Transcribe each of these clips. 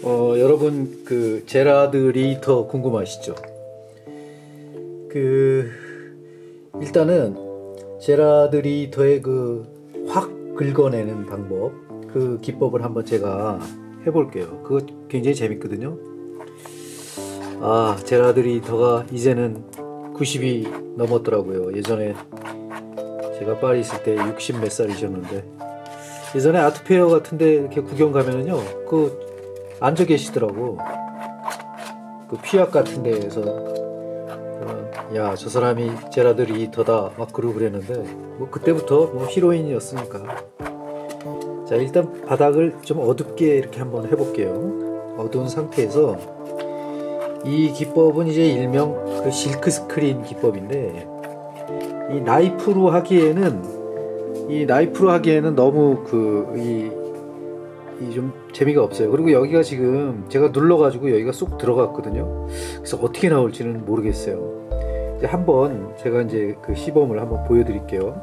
여러분 그 제라드 리히터 궁금하시죠? 일단은 제라드 리히터의 확 긁어내는 방법, 그 기법을 한번 제가 해볼게요. 그거 굉장히 재밌거든요. 제라드 리히터가 이제는 90이 넘었더라고요. 예전에 제가 파리 있을 때 60 몇 살이셨는데, 예전에 아트페어 같은데 이렇게 구경 가면은요, 앉아 계시더라고. 피약 같은 데에서. 야, 저 사람이 제라드 리히터다 막 그러고 그랬는데, 그때부터 히로인이었으니까. 자, 일단 바닥을 좀 어둡게 이렇게 한번 해볼게요. 어두운 상태에서 이 기법은 이제 일명 실크 스크린 기법인데, 이 나이프로 하기에는 너무 좀 재미가 없어요. 그리고 여기가 지금 제가 눌러가지고 여기가 쏙 들어갔거든요. 그래서 어떻게 나올지는 모르겠어요. 이제 한번 제가 이제 시범을 한번 보여드릴게요.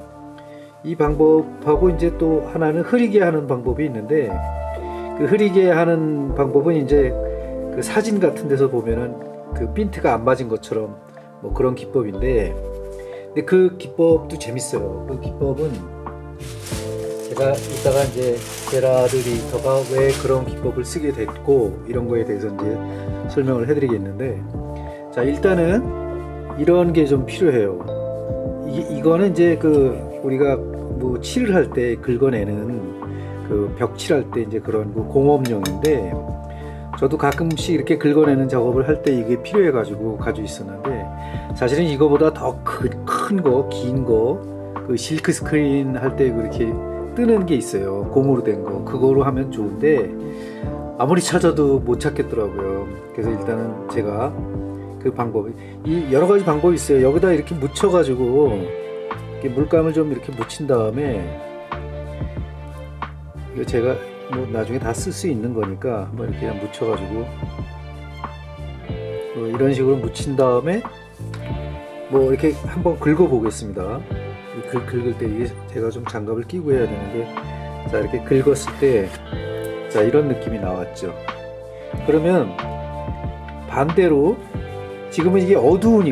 이 방법하고 이제 또 하나는 흐리게 하는 방법이 있는데, 흐리게 하는 방법은 이제 사진 같은 데서 보면은 핀트가 안 맞은 것처럼 그런 기법인데, 근데 그 기법도 재밌어요. 그 기법은 제가 이따가 이제 제라드 리히터가 왜 그런 기법을 쓰게 됐고 이런 거에 대해서 이제 설명을 해드리겠는데, 자, 일단은 이런 게 좀 필요해요. 이거는 이제 우리가 칠을 할 때 긁어내는 벽칠할 때 이제 그런 공업용인데, 저도 가끔씩 이렇게 긁어내는 작업을 할 때 이게 필요해 가지고 가지고 있었는데, 사실은 이거보다 더 큰 거, 긴 거, 실크 스크린 할 때 그렇게 뜨는 게 있어요. 고무로 된 거. 그거로 하면 좋은데 아무리 찾아도 못 찾겠더라고요. 그래서 일단은 제가 방법이, 여러 가지 방법이 있어요. 여기다 이렇게 묻혀 가지고 이렇게 물감을 좀 이렇게 묻힌 다음에, 이거 제가 나중에 다 쓸 수 있는 거니까 한번 이렇게 그냥 묻혀 가지고 이런 식으로 묻힌 다음에 이렇게 한번 긁어 보겠습니다. 긁을 때 이게 제가 좀 장갑을 끼고 해야 되는데, 자, 이렇게 긁었을 때, 자, 이런 느낌이 나왔죠. 그러면 반대로 지금은 이게 어두운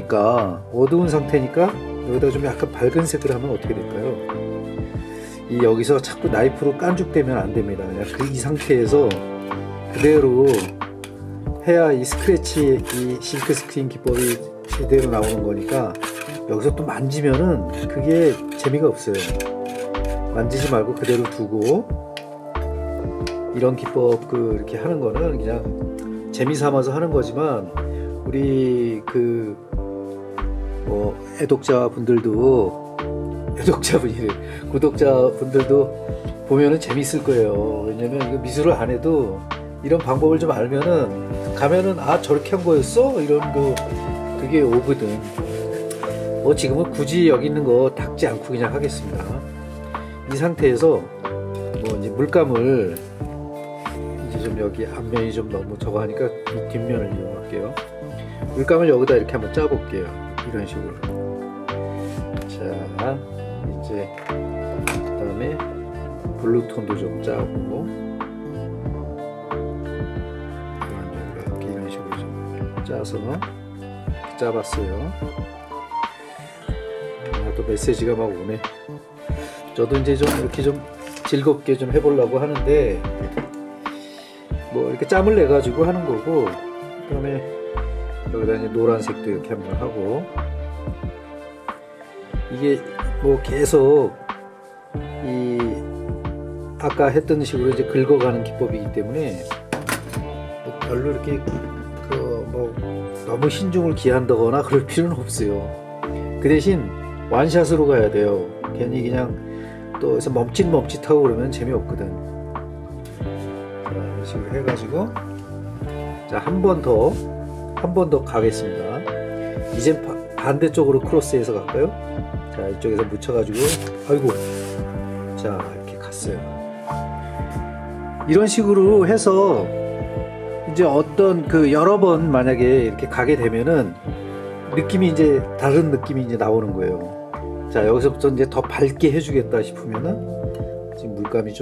상태니까 여기다 좀 약간 밝은 색을 하면 어떻게 될까요? 여기서 자꾸 나이프로 깐죽대면 안 됩니다. 그냥 이 상태에서 그대로 해야 이 스크래치, 이 실크 스크린 기법이 제대로 나오는 거니까, 여기서 또 만지면은 그게 재미가 없어요. 만지지 말고 그대로 두고, 이런 기법 이렇게 하는 거는 그냥 재미 삼아서 하는 거지만, 우리 구독자분들도 보면은 재밌을 거예요. 왜냐면 이거 미술을 안 해도 이런 방법을 좀 알면은 가면은 저렇게 한 거였어? 이런 그게 오거든. 지금은 굳이 여기 있는 거 닦지 않고 그냥 하겠습니다. 이 상태에서 이제 물감을 이제 좀 여기 앞면이 좀 너무 저거 하니까 이 뒷면을 이용할게요. 물감을 여기다 이렇게 한번 짜볼게요. 이런 식으로. 자, 이제 그다음에 블루톤도 좀 짜고, 이런 식으로 좀 짜서 짜봤어요. 또 메시지가 막 오네. 저도 이제 좀 이렇게 좀 즐겁게 좀 해보려고 하는데, 이렇게 짬을 내 가지고 하는 거고, 그다음에 여기다 이제 노란색도 이렇게 한번 하고, 이게 계속 아까 했던 식으로 이제 긁어가는 기법이기 때문에 별로 이렇게 너무 신중을 기한다거나 그럴 필요는 없어요. 그 대신 완샷으로 가야 돼요. 괜히 그냥 또 해서 멈칫멈칫하고 그러면 재미없거든. 자, 이런 식으로 해가지고, 자, 한 번 더 가겠습니다. 이제 반대쪽으로 크로스해서 갈까요? 자, 이쪽에서 묻혀가지고, 아이고, 자, 이렇게 갔어요. 이런 식으로 해서 이제 여러 번 만약에 이렇게 가게 되면은 느낌이 이제 다른 느낌이 이제 나오는 거예요. 자, 여기서부터 이제 더 밝게 해주겠다 싶으면은 지금 물감을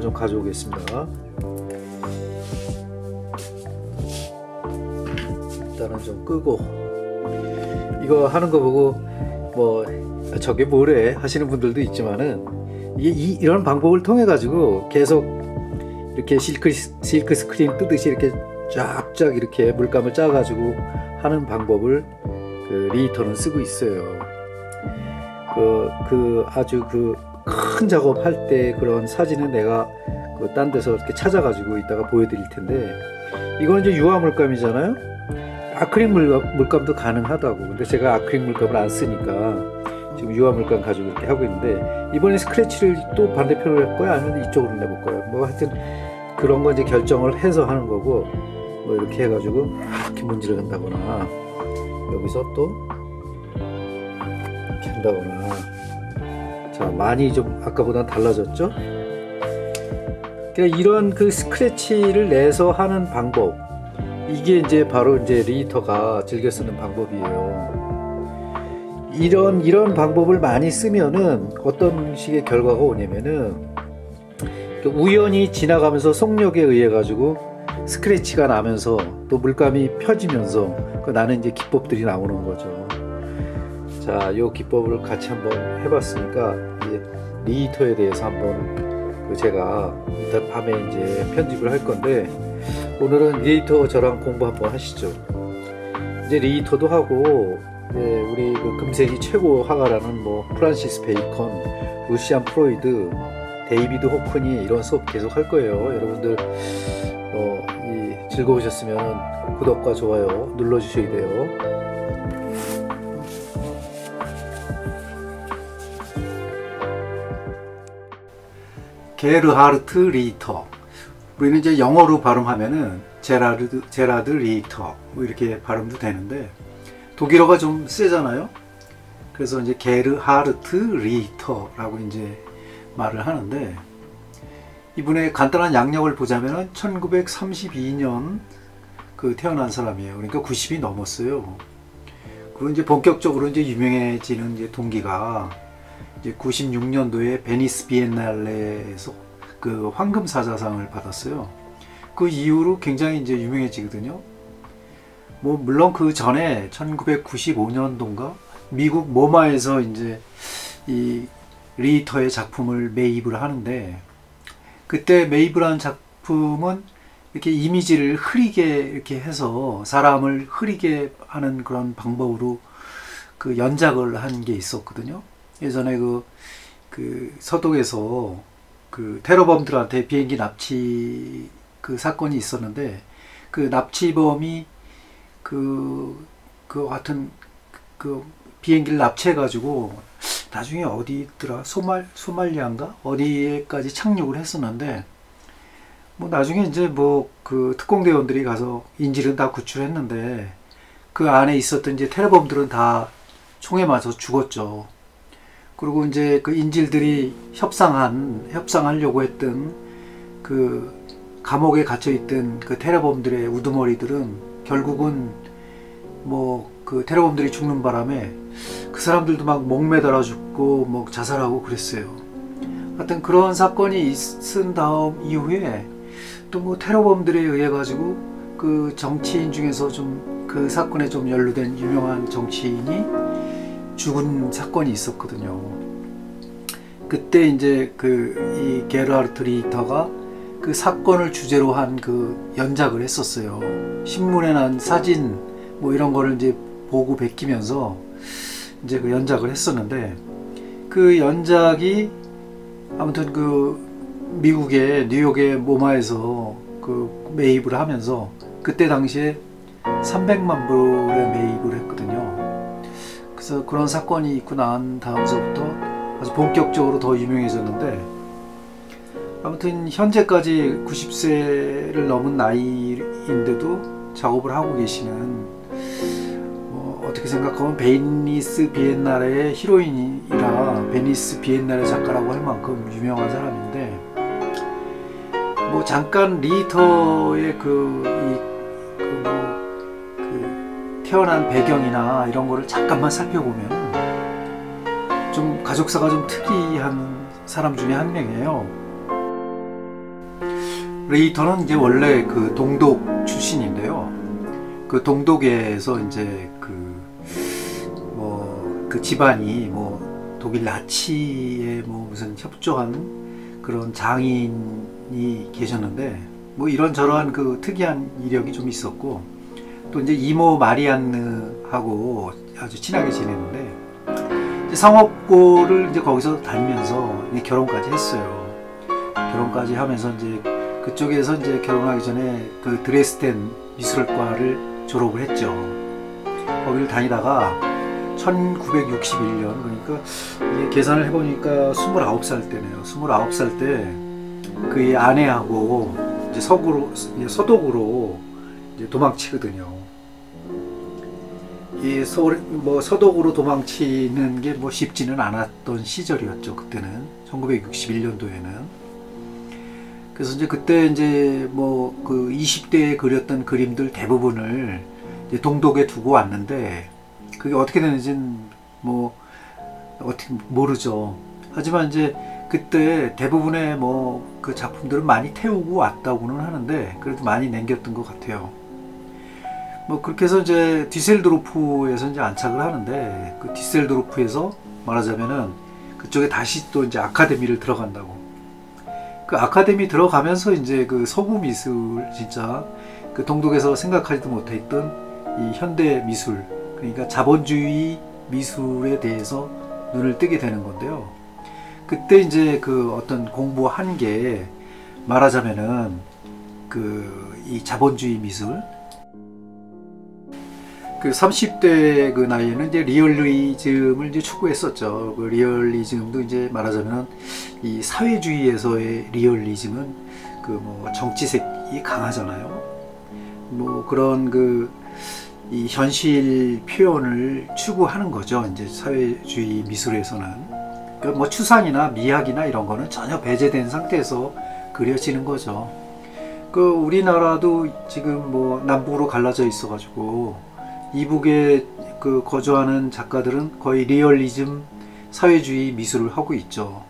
좀 가져오겠습니다. 일단은 좀 끄고, 이거 하는 거 보고 뭐 저게 뭐래 하시는 분들도 있지만은, 이게 이런 방법을 통해 가지고 계속 이렇게 실크 스크린 뜨듯이 이렇게 쫙쫙 이렇게 물감을 짜 가지고 하는 방법을 그 리히터는 쓰고 있어요. 아주 큰 작업할 때 그런 사진은 내가 딴 데서 이렇게 찾아가지고 이따가 보여드릴 텐데, 이거는 이제 유화 물감이잖아요. 아크릴 물감도 가능하다고. 근데 제가 아크릴 물감을 안 쓰니까 지금 유화 물감 가지고 이렇게 하고 있는데, 이번에 스크래치를 또 반대편으로 할 거야, 아니면 이쪽으로 내볼 거야. 뭐 하여튼 그런 거 이제 결정을 해서 하는 거고, 뭐 이렇게 해가지고 이렇게 문지르 한다거나, 여기서 또 이렇게 한다거나. 자, 많이 좀 아까보다 달라졌죠? 그러니까 이런 그 스크래치를 내서 하는 방법, 이게 이제 바로 이제 리히터가 즐겨 쓰는 방법이에요. 이런 방법을 많이 쓰면은 어떤 식의 결과가 오냐면은, 우연히 지나가면서 속력에 의해 가지고 스크래치가 나면서 또 물감이 펴지면서 나는 이제 기법들이 나오는 거죠. 자, 이 기법을 같이 한번 해봤으니까 이제 리히터에 대해서 한번 제가 이따 밤에 이제 편집을 할 건데, 오늘은 리히터 저랑 공부 한번 하시죠. 이제 리히터도 하고, 우리 그 금색이 최고 화가라는 뭐 프란시스 베이컨, 루시안 프로이드, 데이비드 호크니 이런 수업 계속 할 거예요. 여러분들 즐거우셨으면 구독과 좋아요 눌러주셔야 돼요. 게르하르트 리히터. 우리는 이제 영어로 발음하면은 제라드 리히터 뭐 이렇게 발음도 되는데, 독일어가 좀 세잖아요. 그래서 이제 게르하르트 리히터라고 이제 말을 하는데, 이분의 간단한 양력을 보자면은 1932년 태어난 사람이에요. 그러니까 90이 넘었어요. 그리고 이제 본격적으로 이제 유명해지는 이제 동기가 이제 96년도에 베니스 비엔날레에서 그 황금 사자상을 받았어요. 그 이후로 굉장히 이제 유명해지거든요. 뭐 물론 그 전에 1995년도인가 미국 모마에서 이제 이 리히터의 작품을 매입을 하는데, 그때 매입을 한 작품은 이렇게 이미지를 흐리게 이렇게 해서 사람을 흐리게 하는 그런 방법으로 그 연작을 한 게 있었거든요. 예전에 그 서독에서 그 테러범들한테 비행기 납치 그 사건이 있었는데, 그 납치범이 하여튼 그 비행기를 납치해가지고 나중에 어디더라, 소말리아인가 어디에까지 착륙을 했었는데, 뭐 나중에 이제 뭐 그 특공대원들이 가서 인질은 다 구출했는데, 그 안에 있었던 이제 테러범들은 다 총에 맞아 죽었죠. 그리고 이제 그 인질들이 협상하려고 했던 그 감옥에 갇혀있던 그 테러범들의 우두머리들은 결국은 뭐 그 테러범들이 죽는 바람에 그 사람들도 막 목매달아 죽고 뭐 자살하고 그랬어요. 하여튼 그런 사건이 있은 다음 이후에 또 뭐 테러범들에 의해 가지고 그 정치인 중에서 좀 그 사건에 좀 연루된 유명한 정치인이 죽은 사건이 있었거든요. 그때 이제 이 게르하르트 리히터가 그 사건을 주제로 한 그 연작을 했었어요. 신문에 난 사진 뭐 이런 거를 이제 보고 베끼면서 이제 그 연작을 했었는데, 그 연작이 아무튼 그 미국의 뉴욕의 모마에서 그 매입을 하면서 그때 당시에 300만 불에 매입을 했거든요. 그래서 그런 사건이 있고 난 다음서부터 아주 본격적으로 더 유명해졌는데, 아무튼 현재까지 90세를 넘은 나이인데도 작업을 하고 계시는, 어떻게 생각하면 베니스 비엔날레의 히로인이라 베니스 비엔날레 작가라고 할 만큼 유명한 사람인데, 뭐 잠깐 리히터의 태어난 배경이나 이런 거를 잠깐만 살펴보면 좀 가족사가 좀 특이한 사람 중에 한 명이에요. 리히터는 이제 원래 그 동독 출신인데요. 그 그 동독에서 이제 그 집안이 뭐 독일 나치에 뭐 무슨 협조한 그런 장인이 계셨는데, 뭐 이런저런 그 특이한 이력이 좀 있었고, 또 이제 이모 마리안느하고 아주 친하게 지냈는데, 이제 성업고를 이제 거기서 다니면서 이제 결혼까지 했어요. 결혼까지 하면서 이제 그쪽에서 이제 결혼하기 전에 그 드레스덴 미술과를 졸업을 했죠. 거기를 다니다가 1961년, 그러니까 이게 계산을 해보니까 29살 때네요. 29살 때 그의 아내하고 이제 서독으로 이제 도망치거든요. 이 서독으로 도망치는 게 뭐 쉽지는 않았던 시절이었죠. 그때는 1961년도에는. 그래서 이제 그때 이제 뭐 그 20대에 그렸던 그림들 대부분을 이제 동독에 두고 왔는데, 그게 어떻게 되는지는 뭐 어떻게 모르죠. 하지만 이제 그때 대부분의 뭐 그 작품들은 많이 태우고 왔다고는 하는데, 그래도 많이 남겼던 것 같아요. 뭐 그렇게 해서 이제 디셀도르프에서 이제 안착을 하는데, 그 디셀도르프에서 말하자면은 그쪽에 다시 또 이제 아카데미를 들어간다고. 그 아카데미 들어가면서 이제 그 서구 미술, 진짜 그 동독에서 생각하지도 못했던 이 현대 미술, 그러니까 자본주의 미술에 대해서 눈을 뜨게 되는 건데요. 그때 이제 그 어떤 공부한 게 말하자면은 그 이 자본주의 미술, 그 30대 그 나이에는 이제 리얼리즘을 이제 추구했었죠. 그 리얼리즘도 이제 말하자면 이 사회주의에서의 리얼리즘은 그 뭐 정치색이 강하잖아요. 뭐 그런 그 이 현실 표현을 추구하는 거죠. 이제 사회주의 미술에서는. 그러니까 뭐 추상이나 미학이나 이런 거는 전혀 배제된 상태에서 그려지는 거죠. 그 우리나라도 지금 뭐 남북으로 갈라져 있어 가지고 이북에 그 거주하는 작가들은 거의 리얼리즘 사회주의 미술을 하고 있죠.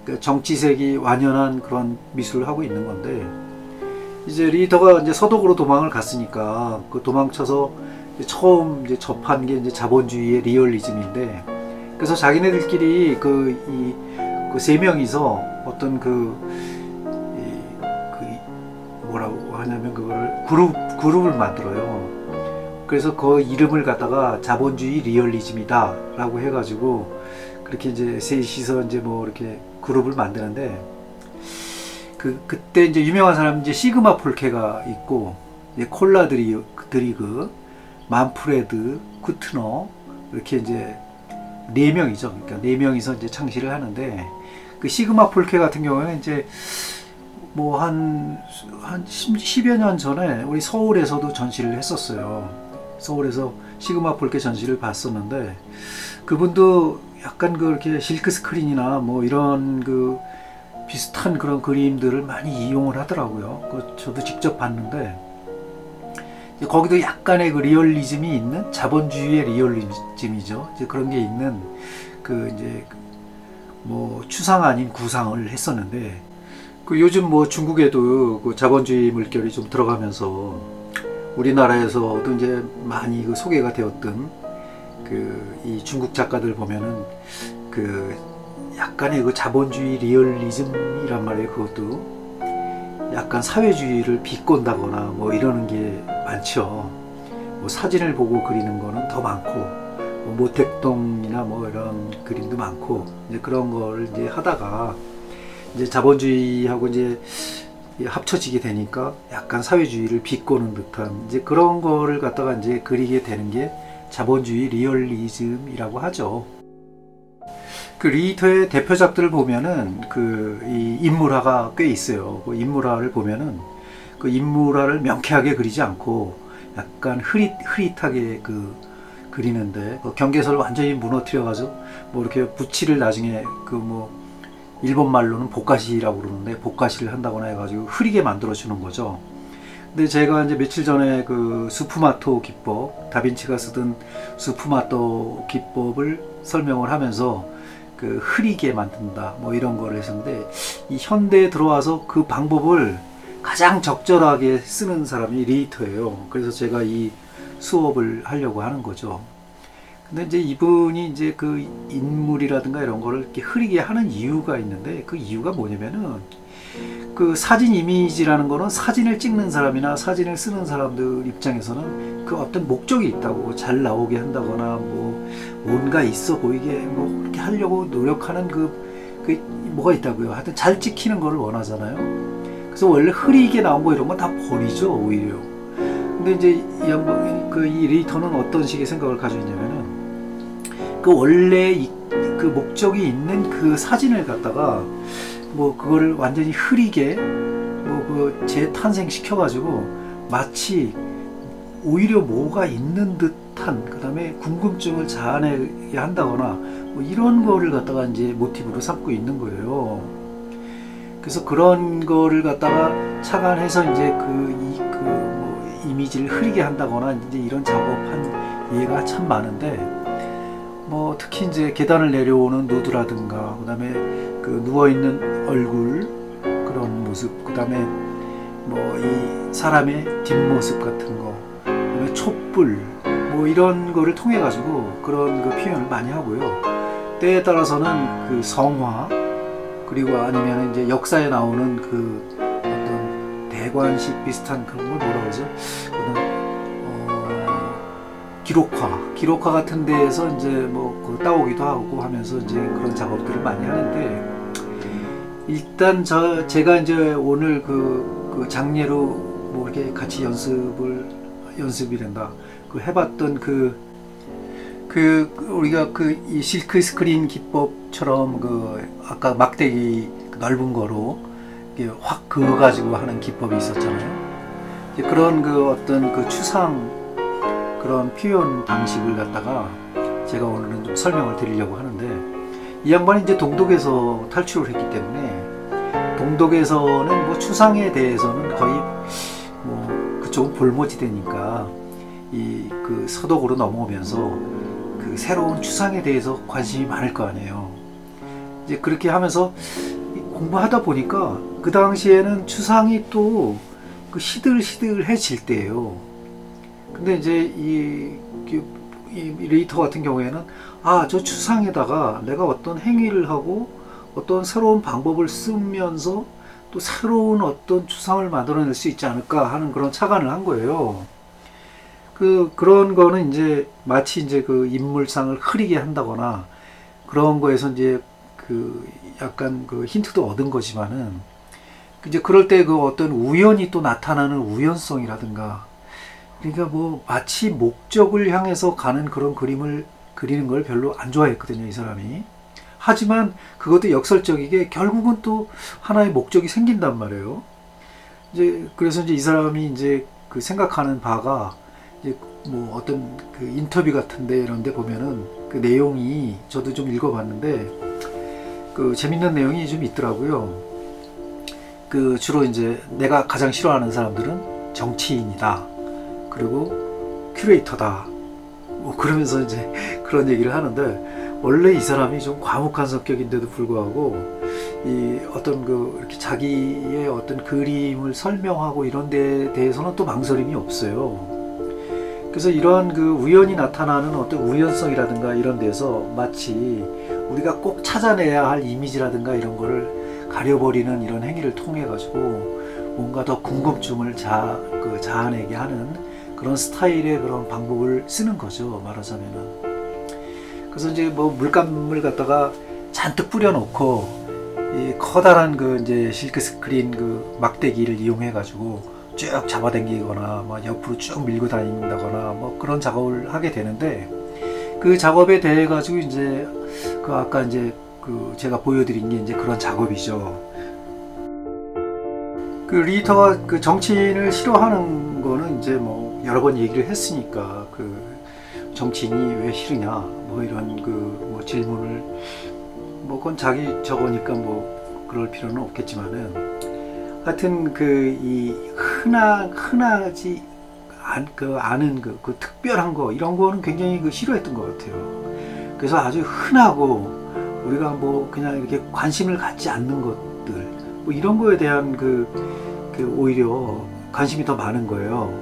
그러니까 정치색이 완연한 그런 미술을 하고 있는 건데, 이제 리히터가 이제 서독으로 도망을 갔으니까 그 도망쳐서 처음 이제 접한 게 이제 자본주의의 리얼리즘인데, 그래서 자기네들끼리 그 세 명이서 어떤 뭐라고 하냐면 그거를 그룹을 만들어요. 그래서 그 이름을 갖다가 자본주의 리얼리즘이다 라고 해가지고 그렇게 이제 셋이서 이제 뭐 이렇게 그룹을 만드는데, 그때 이제 유명한 사람 이제 시그마 폴케가 있고, 이제 콜라드리그, 만프레드, 쿠트너, 이렇게 이제 4명이죠. 그러니까 4명이서 이제 창시를 하는데, 그 시그마 폴케 같은 경우에는 이제 뭐 한 10여 년 전에 우리 서울에서도 전시를 했었어요. 서울에서 시그마 폴케 전시를 봤었는데, 그분도 약간 그렇게 실크 스크린이나 뭐 이런 그 비슷한 그런 그림들을 많이 이용을 하더라고요. 저도 직접 봤는데, 거기도 약간의 그 리얼리즘이 있는, 자본주의의 리얼리즘이죠. 이제 그런 게 있는 그 이제 뭐 추상 아닌 구상을 했었는데, 그 요즘 뭐 중국에도 그 자본주의 물결이 좀 들어가면서 우리나라에서도 이제 많이 그 소개가 되었던 그 이 중국 작가들 보면은 그 약간의 그 자본주의 리얼리즘이란 말이에요. 그것도 약간 사회주의를 비꼰다거나 뭐 이러는 게 많죠. 뭐 사진을 보고 그리는 거는 더 많고, 뭐 모택동이나 뭐 이런 그림도 많고, 이제 그런 걸 이제 하다가 이제 자본주의하고 이제 합쳐지게 되니까 약간 사회주의를 비꼬는 듯한 이제 그런 거를 갖다가 이제 그리게 되는 게 자본주의 리얼리즘이라고 하죠. 그 리히터의 대표작들을 보면은 이 인물화가 꽤 있어요. 그 인물화를 보면은 그 인물화를 명쾌하게 그리지 않고 약간 흐릿하게 그리는데, 그 경계선을 완전히 무너뜨려가지고 뭐 이렇게 붓칠을 나중에 그 뭐 일본 말로는 복가시라고 그러는데 복가시를 한다거나 해가지고 흐리게 만들어주는 거죠. 근데 제가 이제 며칠 전에 그 스푸마토 기법, 다빈치가 쓰던 스푸마토 기법을 설명을 하면서 그 흐리게 만든다 뭐 이런 거를 했었는데, 이 현대에 들어와서 그 방법을 가장 적절하게 쓰는 사람이 리히터예요. 그래서 제가 이 수업을 하려고 하는 거죠. 근데 이제 이분이 이제 그 인물이라든가 이런 거를 이렇게 흐리게 하는 이유가 있는데, 그 이유가 뭐냐면은 그 사진 이미지라는 거는 사진을 찍는 사람이나 사진을 쓰는 사람들 입장에서는 그 어떤 목적이 있다고, 잘 나오게 한다거나 뭐 뭔가 있어 보이게 뭐 그렇게 하려고 노력하는 그 뭐가 있다고요. 하여튼 잘 찍히는 거를 원하잖아요. 그래서 원래 흐리게 나온 거 이런 건 다 버리죠, 오히려. 근데 이제 이 리터는 어떤 식의 생각을 가지고 있냐면은, 그 원래 그 목적이 있는 그 사진을 갖다가 뭐 그거를 완전히 흐리게 뭐 그 재탄생 시켜가지고 마치 오히려 뭐가 있는 듯한, 그 다음에 궁금증을 자아내게 한다거나 뭐 이런 거를 갖다가 이제 모티브로 삼고 있는 거예요. 그래서 그런 거를 갖다가 착안해서 이제 뭐 이미지를 흐리게 한다거나 이제 이런 작업한 예가 참 많은데, 뭐 특히 이제 계단을 내려오는 누드라든가, 그 다음에 그 누워있는 얼굴 그런 모습, 그 다음에 뭐 이 사람의 뒷모습 같은 거, 그 다음에 촛불 뭐 이런 거를 통해 가지고 그런 그 표현을 많이 하고요. 때에 따라서는 그 성화, 그리고 아니면 이제 역사에 나오는 그 어떤 대관식 비슷한 그런 걸 뭐라 그러죠? 기록화 같은 데에서 이제 뭐 따오기도 하고 하면서 이제 그런 작업들을 많이 하는데, 일단 제가 이제 오늘 그 장례로 뭐 이렇게 같이 연습이 된다. 그 해봤던 우리가 이 실크 스크린 기법처럼 아까 막대기 넓은 거로 확 그어가지고 하는 기법이 있었잖아요. 그런 어떤 추상 그런 표현 방식을 갖다가 제가 오늘은 좀 설명을 드리려고 하는데, 이 양반이 이제 동독에서 탈출을 했기 때문에 동독에서는 뭐 추상에 대해서는 거의 뭐 그쪽은 볼모지대니까 그 서독으로 넘어오면서 그 새로운 추상에 대해서 관심이 많을 거 아니에요. 이제 그렇게 하면서 공부하다 보니까 그 당시에는 추상이 또 그 시들시들해질 때예요. 근데 이제 이 리터 같은 경우에는 저 추상에다가 내가 어떤 행위를 하고 어떤 새로운 방법을 쓰면서 또 새로운 어떤 추상을 만들어낼 수 있지 않을까 하는 그런 착안을 한 거예요. 그런 거는 이제 마치 이제 그 인물상을 흐리게 한다거나 그런 거에서 이제 약간 힌트도 얻은 거지만은, 이제 그럴 때 어떤 우연이 또 나타나는 우연성이라든가, 그러니까 뭐 마치 목적을 향해서 가는 그런 그림을 그리는 걸 별로 안 좋아했거든요, 이 사람이. 하지만 그것도 역설적이게 결국은 또 하나의 목적이 생긴단 말이에요. 그래서 이제 이 사람이 이제 생각하는 바가 이제 뭐 어떤 인터뷰 같은데 이런 데 보면은 그 내용이, 저도 좀 읽어봤는데 재밌는 내용이 좀 있더라고요. 주로 이제 내가 가장 싫어하는 사람들은 정치인이다, 그리고 큐레이터다, 뭐 그러면서 이제 그런 얘기를 하는데, 원래 이 사람이 좀 과묵한 성격인데도 불구하고 이 어떤 이렇게 자기의 어떤 그림을 설명하고 이런 데에 대해서는 또 망설임이 없어요. 그래서 이런 우연히 나타나는 어떤 우연성이라든가 이런 데서 마치 우리가 꼭 찾아내야 할 이미지라든가 이런 거를 가려버리는 이런 행위를 통해 가지고 뭔가 더 궁금증을 자아내게 하는 그런 스타일의 그런 방법을 쓰는 거죠, 말하자면은. 그래서 이제 뭐 물감을 갖다가 잔뜩 뿌려놓고 이 커다란 이제 실크 스크린 막대기를 이용해 가지고 쭉 잡아당기거나 뭐 옆으로 쭉 밀고 다닌다거나 뭐 그런 작업을 하게 되는데, 그 작업에 대해 가지고 이제 아까 이제 제가 보여드린 게 이제 그런 작업이죠. 리터가 정치인을 싫어하는 거는 이제 뭐 여러 번 얘기를 했으니까, 정치인이 왜 싫으냐 뭐 이런 뭐 질문을, 뭐 그건 자기 저거니까 뭐 그럴 필요는 없겠지만은, 하여튼 이 흔하지 않은 특별한 거 이런 거는 굉장히 싫어했던 것 같아요. 그래서 아주 흔하고 우리가 뭐 그냥 이렇게 관심을 갖지 않는 것들, 뭐 이런 거에 대한 오히려 관심이 더 많은 거예요.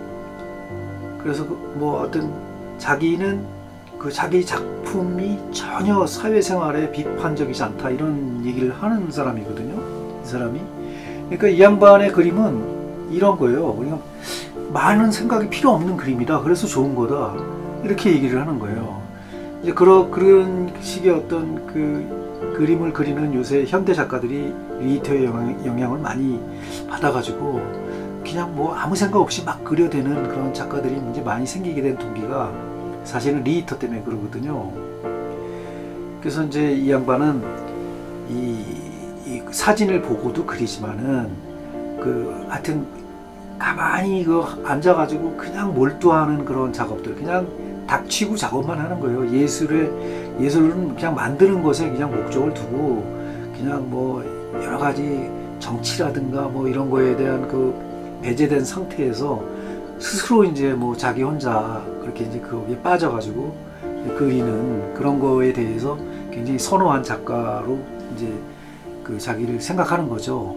그래서 뭐 어떤 자기는 자기 작품이 전혀 사회생활에 비판적이지 않다 이런 얘기를 하는 사람이거든요. 이 사람이. 그러니까 이 양반의 그림은 이런 거예요. 그냥 많은 생각이 필요 없는 그림이다. 그래서 좋은 거다. 이렇게 얘기를 하는 거예요. 이제 그런 식의 어떤 그림을 그리는 요새 현대 작가들이 리히터의 영향을 많이 받아가지고 그냥 뭐 아무 생각 없이 막 그려대는 그런 작가들이 이제 많이 생기게 된 동기가 사실은 리히터 때문에 그러거든요. 그래서 이제 이 양반은 이 사진을 보고도 그리지만은 하여튼 가만히 앉아가지고 그냥 몰두하는 그런 작업들, 그냥 닥치고 작업만 하는 거예요. 예술은 그냥 만드는 것에 그냥 목적을 두고 그냥 뭐 여러 가지 정치라든가 뭐 이런 거에 대한 배제된 상태에서 스스로 이제 뭐 자기 혼자 그렇게 이제 거기에 빠져가지고 그리는 그런 거에 대해서 굉장히 선호한 작가로 이제 자기를 생각하는 거죠.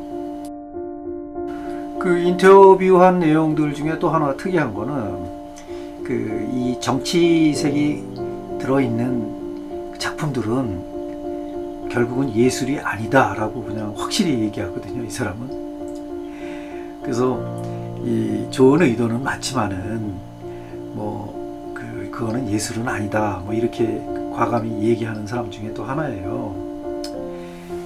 인터뷰한 내용들 중에 또 하나 특이한 거는 이 정치색이 들어있는 작품들은 결국은 예술이 아니다 라고 그냥 확실히 얘기하거든요, 이 사람은. 그래서 이 좋은 의도는 맞지만은 뭐 그거는 예술은 아니다 뭐 이렇게 과감히 얘기하는 사람 중에 또 하나예요.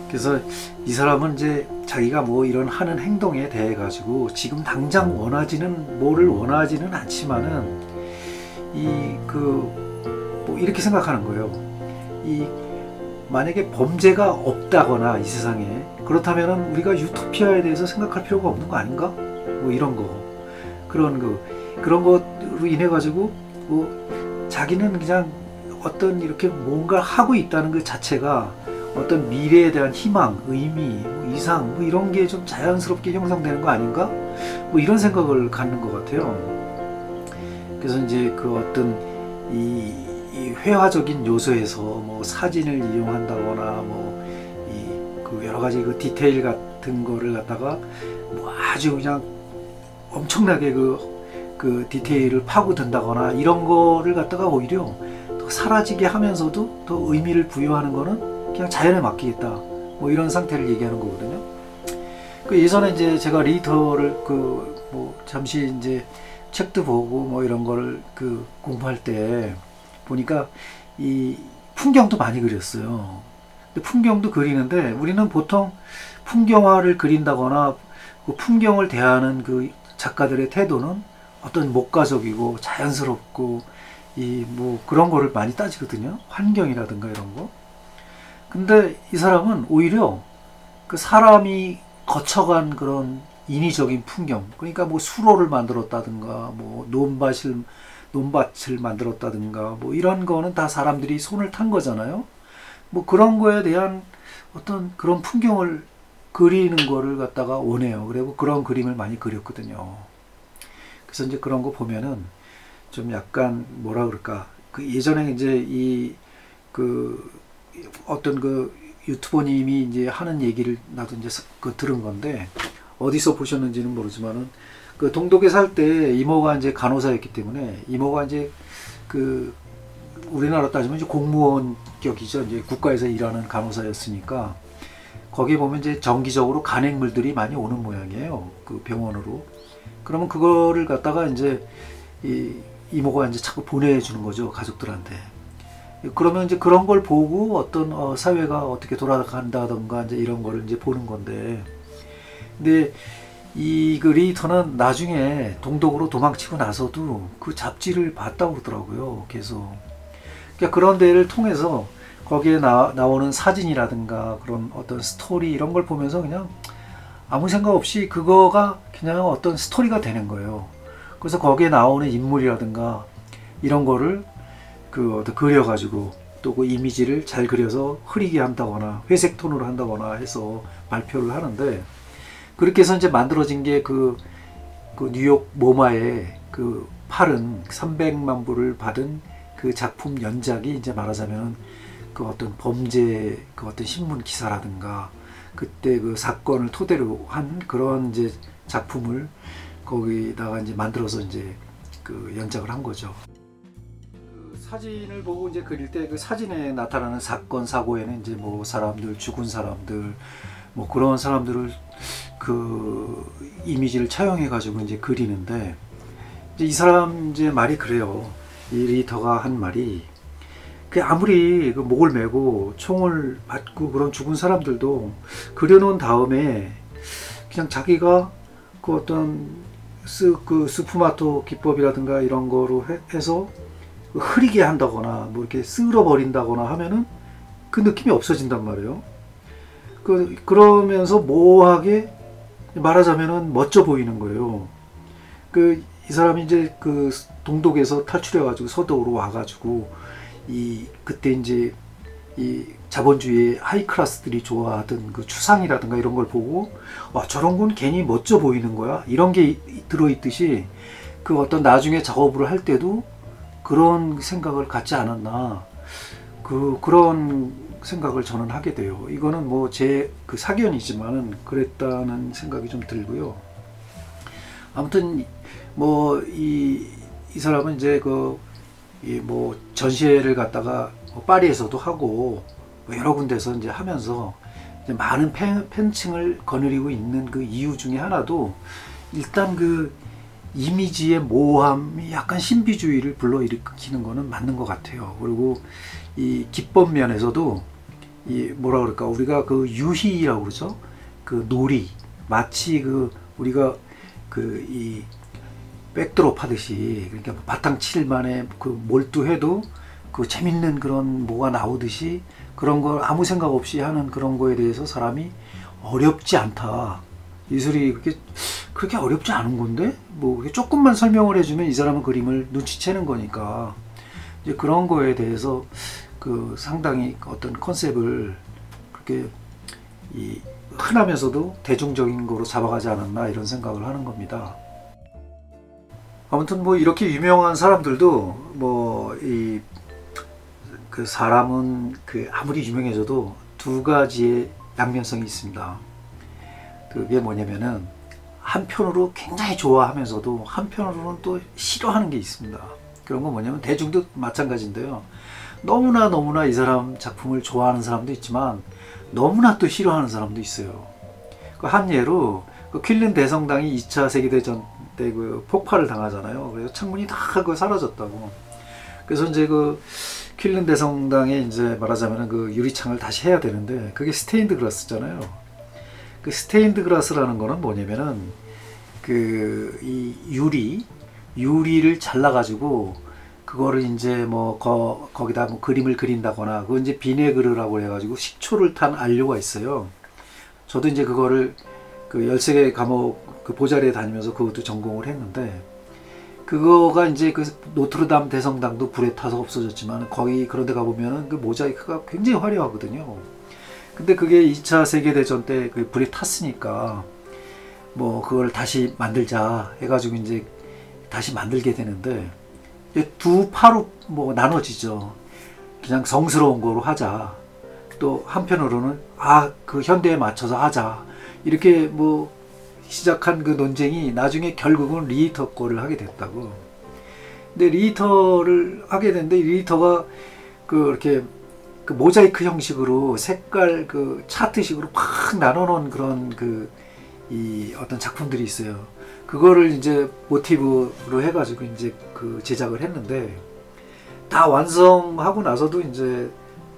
그래서 이 사람은 이제 자기가 뭐 이런 하는 행동에 대해 가지고 지금 당장 뭐를 원하지는 않지만은 뭐 이렇게 생각하는 거예요. 만약에 범죄가 없다거나 이 세상에 그렇다면은 우리가 유토피아에 대해서 생각할 필요가 없는 거 아닌가? 뭐 이런 거 그런 거로 인해 가지고 뭐 자기는 그냥 어떤 이렇게 뭔가 하고 있다는 그 자체가 어떤 미래에 대한 희망, 의미, 뭐 이상 뭐 이런 게 좀 자연스럽게 형성되는 거 아닌가? 뭐 이런 생각을 갖는 것 같아요. 그래서 이제 어떤 이 회화적인 요소에서 뭐 사진을 이용한다거나 뭐 여러 가지 디테일 같은 거를 갖다가 뭐 아주 그냥 엄청나게 디테일을 파고든다거나 이런 거를 갖다가 오히려 더 사라지게 하면서도 더 의미를 부여하는 거는 그냥 자연에 맡기겠다 뭐 이런 상태를 얘기하는 거거든요. 예전에 이제 제가 리히터를 뭐 잠시 이제 책도 보고 뭐 이런 거를 공부할 때 보니까 이 풍경도 많이 그렸어요. 근데 풍경도 그리는데 우리는 보통 풍경화를 그린다거나 풍경을 대하는 작가들의 태도는 어떤 목가적이고 자연스럽고 뭐 그런 거를 많이 따지거든요. 환경이라든가 이런 거. 근데 이 사람은 오히려 사람이 거쳐간 그런 인위적인 풍경, 그러니까 뭐 수로를 만들었다든가 뭐 논밭을 만들었다든가 뭐 이런 거는 다 사람들이 손을 탄 거잖아요. 뭐 그런 거에 대한 어떤 그런 풍경을 그리는 거를 갖다가 원해요. 그리고 그런 그림을 많이 그렸거든요. 그래서 이제 그런 거 보면은 좀 약간 뭐라 그럴까, 예전에 이제 어떤 유튜버님이 이제 하는 얘기를 나도 이제 들은 건데, 어디서 보셨는지는 모르지만은 동독에 살 때 이모가 이제 간호사였기 때문에, 이모가 이제 우리나라 따지면 이제 공무원격이죠. 이제 국가에서 일하는 간호사였으니까 거기에 보면 이제 정기적으로 간행물들이 많이 오는 모양이에요. 병원으로. 그러면 그거를 갖다가 이제 이모가 이제 자꾸 보내주는 거죠, 가족들한테. 그러면 이제 그런 걸 보고 어떤 사회가 어떻게 돌아간다던가 이제 이런 거를 이제 보는 건데, 근데 리히터는 나중에 동독으로 도망치고 나서도 그 잡지를 봤다고 그러더라고요, 계속. 그러니까 그런 데를 통해서 거기에 나오는 사진이라든가 그런 어떤 스토리 이런 걸 보면서 그냥 아무 생각 없이 그거가 그냥 어떤 스토리가 되는 거예요. 그래서 거기에 나오는 인물이라든가 이런 거를 그려가지고 또 그 이미지를 잘 그려서 흐리게 한다거나 회색 톤으로 한다거나 해서 발표를 하는데, 그렇게 해서 이제 만들어진 게 뉴욕 모마의 팔은 300만 불을 받은 그 작품 연작이 이제 말하자면 어떤 범죄 어떤 신문 기사라든가 그때 사건을 토대로 한 그런 이제 작품을 거기다가 이제 만들어서 이제 그 연작을 한 거죠. 그 사진을 보고 이제 그릴 때 그 사진에 나타나는 사건 사고에는 이제 뭐 사람들, 죽은 사람들, 뭐 그런 사람들을 그 이미지를 차용해 가지고 이제 그리는데, 이제 이 사람 이제 말이 그래요. 이 리터가 한 말이, 그 아무리 그 목을 메고 총을 맞고 그런 죽은 사람들도 그려놓은 다음에 그냥 자기가 그 어떤 그 스푸마토 기법이라든가 이런 거로 해서 흐리게 한다거나 뭐 이렇게 쓸어버린다거나 하면은 그 느낌이 없어진단 말이에요. 그러면서 모호하게 말하자면은 멋져 보이는 거예요. 이 사람이 이제 그 동독에서 탈출해가지고 서독으로 와가지고 그때 이제 이 자본주의의 하이 클래스들이 좋아하던 그 추상이라든가 이런 걸 보고, 저런 건 괜히 멋져 보이는 거야, 이런 게 들어있듯이 그 어떤 나중에 작업을 할 때도 그런 생각을 갖지 않았나, 그런 생각을 저는 하게 돼요. 이거는 뭐 제 그 사견이지만은 그랬다는 생각이 좀 들고요. 아무튼 뭐 이 사람은 이제 뭐 전시회를 갖다가 파리에서도 하고 뭐 여러 군데서 이제 하면서 이제 많은 팬층을 거느리고 있는 그 이유 중에 하나도 일단 그 이미지의 모호함이 약간 신비주의를 불러일으키는 거는 맞는 것 같아요. 그리고 이 기법 면에서도 이 뭐라 그럴까, 우리가 그 유희라고 그러죠. 그 놀이, 마치 그 우리가 그 이 백드롭 하듯이, 그러니까 바탕 칠만에 그 몰두해도 그 재밌는 그런 뭐가 나오듯이 그런 걸 아무 생각 없이 하는 그런 거에 대해서 사람이 어렵지 않다. 미술이 그렇게 어렵지 않은 건데 뭐 조금만 설명을 해주면 이 사람은 그림을 눈치채는 거니까, 이제 그런 거에 대해서 그 상당히 어떤 컨셉을 그렇게 흔하면서도 대중적인 거로 잡아가지 않았나, 이런 생각을 하는 겁니다. 아무튼 뭐 이렇게 유명한 사람들도 뭐 그 사람은 그 아무리 유명해져도 두 가지의 양면성이 있습니다. 그게 뭐냐면은 한편으로 굉장히 좋아하면서도 한편으로는 또 싫어하는 게 있습니다. 그런 건 뭐냐면 대중도 마찬가지인데요. 너무나 이 사람 작품을 좋아하는 사람도 있지만 너무나 또 싫어하는 사람도 있어요. 한 예로 퀼린 대성당이 2차 세계대전 때 그 폭발을 당하잖아요. 그래서 창문이 다 사라졌다고. 그래서 이제 퀼린 대성당에 이제 말하자면 그 유리창을 다시 해야 되는데 그게 스테인드 글라스잖아요. 그 스테인드 글라스라는 거는 뭐냐면은 이 유리를 잘라가지고 그거를 이제 뭐 거기다 뭐 그림을 그린다거나, 그건 이제 비네그르라고 해가지고 식초를 탄 안료가 있어요. 저도 이제 그거를 그 13개 과목 그 보자리에 다니면서 그것도 전공을 했는데, 그거가 이제 그 노트르담 대성당도 불에 타서 없어졌지만 거기 그런 데 가보면은 그 모자이크가 굉장히 화려하거든요. 근데 그게 2차 세계대전 때 그 불이 탔으니까 뭐 그걸 다시 만들자 해가지고 이제 다시 만들게 되는데, 두 파로 뭐 나눠지죠. 그냥 성스러운 거로 하자, 또 한편으로는 그 현대에 맞춰서 하자, 이렇게 뭐 시작한 그 논쟁이 나중에 결국은 리히터 거를 하게 됐다고. 근데 리히터를 하게 됐는데 리히터가 이렇게 그 모자이크 형식으로 색깔 그 차트식으로 확 나눠놓은 그런 이 어떤 작품들이 있어요. 그거를 이제 모티브로 해가지고 이제 그 제작을 했는데, 다 완성하고 나서도 이제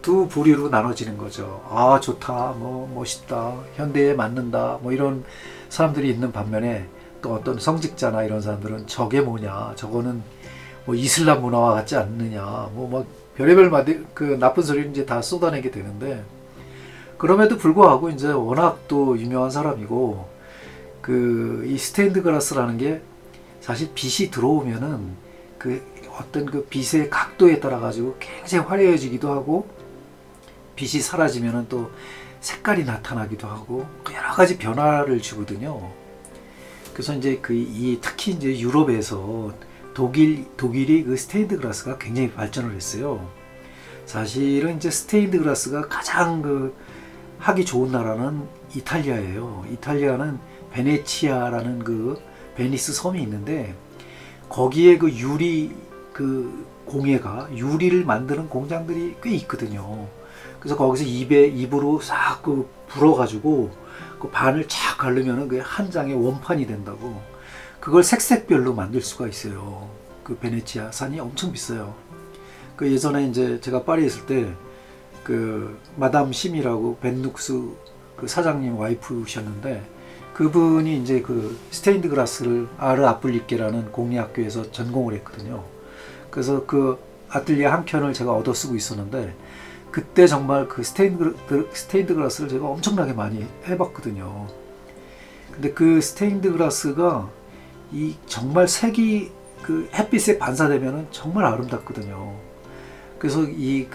두 부류로 나눠지는 거죠. 좋다, 뭐 멋있다, 현대에 맞는다, 뭐 이런 사람들이 있는 반면에, 또 어떤 성직자나 이런 사람들은 저게 뭐냐, 저거는 뭐 이슬람 문화와 같지 않느냐, 뭐 막 별의별 그 나쁜 소리를 이제 다 쏟아내게 되는데, 그럼에도 불구하고 이제 워낙 또 유명한 사람이고, 이 스테인드 글라스라는 게 사실 빛이 들어오면은 그 어떤 그 빛의 각도에 따라 가지고 굉장히 화려해지기도 하고, 빛이 사라지면은 또 색깔이 나타나기도 하고 여러 가지 변화를 주거든요. 그래서 이제 특히 이제 유럽에서 독일이 그 스테인드 글라스가 굉장히 발전을 했어요. 사실은 이제 스테인드 글라스가 가장 하기 좋은 나라는 이탈리아예요. 이탈리아는 베네치아라는 그 베니스 섬이 있는데, 거기에 그 유리 그 공예가 유리를 만드는 공장들이 꽤 있거든요. 그래서 거기서 입으로 싹 그 불어가지고 그 반을 쫙 가르면은 그게 한 장의 원판이 된다고. 그걸 색색별로 만들 수가 있어요. 그 베네치아 산이 엄청 비싸요. 그 예전에 이제 제가 파리에 있을 때 그 마담 심이라고 벤룩스 그 사장님 와이프셨는데, 그분이 이제 그 스테인드 글라스를 아르 아플리케라는 공예학교에서 전공을 했거든요. 그래서 그 아틀리에 한 켠을 제가 얻어 쓰고 있었는데, 그때 정말 그 스테인드 글라스를 제가 엄청나게 많이 해봤거든요. 근데 그 스테인드 글라스가 이 정말 색이 그 햇빛에 반사되면은 정말 아름답거든요. 그래서 이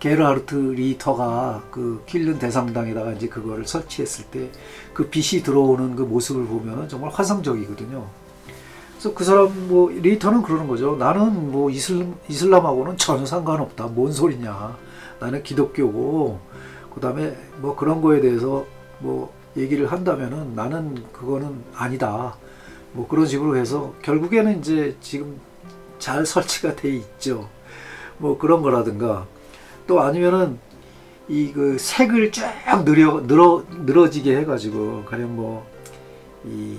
게르하르트 리터가 그 퀼른 대성당에다가 이제 그거를 설치했을 때 그 빛이 들어오는 그 모습을 보면은 정말 환상적이거든요. 그래서 그 사람 뭐 리터는 그러는 거죠. 나는 뭐 이슬람하고는 전혀 상관없다. 뭔 소리냐. 나는 기독교고, 그 다음에 뭐 그런 거에 대해서 뭐 얘기를 한다면은 나는 그거는 아니다. 뭐 그런 식으로 해서 결국에는 이제 지금 잘 설치가 돼 있죠. 뭐 그런 거라든가, 또 아니면은 이 그 색을 쫙 늘어지게 해가지고, 가령 뭐 이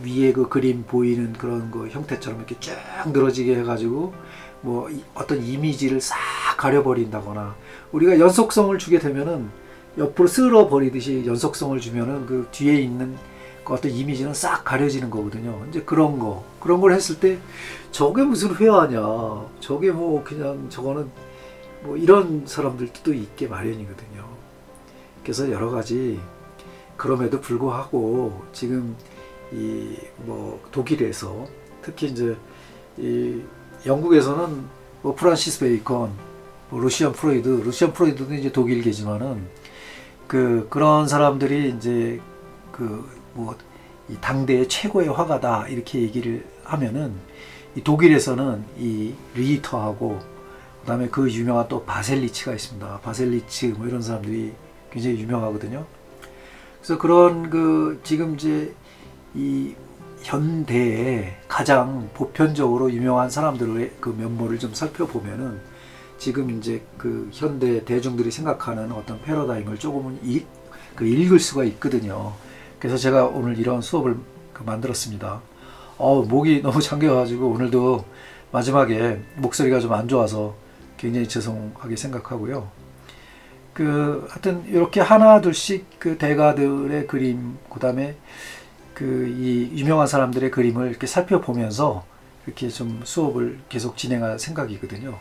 위에 그 그림 보이는 그런 거 형태처럼 이렇게 쫙 늘어지게 해가지고 뭐 어떤 이미지를 싹 가려버린다거나, 우리가 연속성을 주게 되면은 옆으로 쓸어 버리듯이 연속성을 주면은 그 뒤에 있는 그 어떤 이미지는 싹 가려지는 거거든요. 이제 그런 걸 했을 때 저게 무슨 회화냐, 저게 뭐 그냥 저거는 뭐 이런 사람들도 있게 마련이거든요. 그래서 여러 가지, 그럼에도 불구하고 지금 이 뭐 독일에서 특히 이제 이 영국에서는 뭐 프란시스 베이컨, 뭐 루시안 프로이드도 이제 독일계지만은 그런 사람들이 이제 그 뭐 이 당대의 최고의 화가다 이렇게 얘기를 하면은, 이 독일에서는 이 리히터하고 그다음에 그 유명한 또 바셀리츠가 있습니다. 바셀리츠 뭐 이런 사람들이 굉장히 유명하거든요. 그래서 그런 그 지금 이제 이 현대에 가장 보편적으로 유명한 사람들의 그 면모를 좀 살펴보면은, 지금 이제 그 현대 대중들이 생각하는 어떤 패러다임을 조금은 읽을 수가 있거든요. 그래서 제가 오늘 이런 수업을 만들었습니다. 목이 너무 잠겨가지고 오늘도 마지막에 목소리가 좀 안 좋아서 굉장히 죄송하게 생각하고요. 하여튼 이렇게 하나 둘씩 그 대가들의 그림, 그 다음에 이 유명한 사람들의 그림을 이렇게 살펴보면서 이렇게 좀 수업을 계속 진행할 생각이거든요.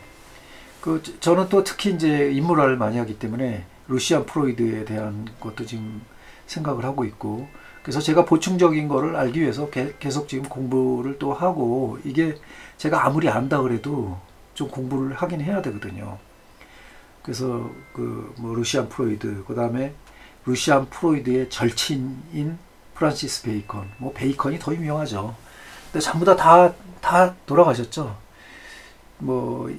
저는 또 특히 이제 인문화를 많이 하기 때문에 루시안 프로이드에 대한 것도 지금 생각을 하고 있고, 그래서 제가 보충적인 거를 알기 위해서 계속 지금 공부를 또 하고, 이게 제가 아무리 안다 그래도 좀 공부를 하긴 해야 되거든요. 그래서 뭐 루시안 프로이드, 그 다음에 루시안 프로이드의 절친인 프란시스 베이컨, 뭐 베이컨이 더 유명하죠. 근데 전부 다 돌아가셨죠. 뭐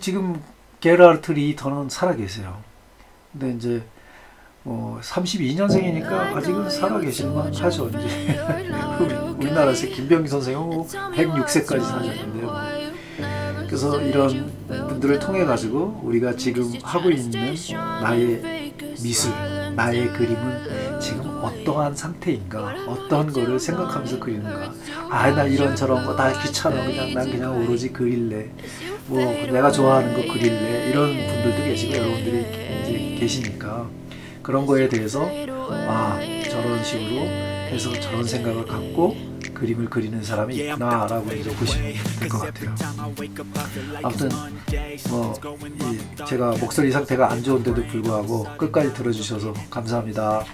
지금 게르하르트 리히터는 살아 계세요. 근데 이제 뭐 32년생이니까 아직은 살아 계실만 하죠. 이제 우리나라에서 김병기 선생은 106세까지 사셨는데요. 그래서 이런 분들을 통해 가지고 우리가 지금 하고 있는 나의 미술, 나의 그림은 지금 어떠한 상태인가, 어떤 거를 생각하면서 그리는가. 나 이런저런 거 다 귀찮아, 난 그냥 오로지 그릴래, 뭐 내가 좋아하는 거 그릴래, 이런 분들도 계시고 여러분들이 이제 계시니까, 그런 거에 대해서 저런 식으로 해서 저런 생각을 갖고 그림을 그리는 사람이 있구나 라고 이제 보시면 될 것 같아요. 아무튼 뭐 제가 목소리 상태가 안 좋은데도 불구하고 끝까지 들어주셔서 감사합니다.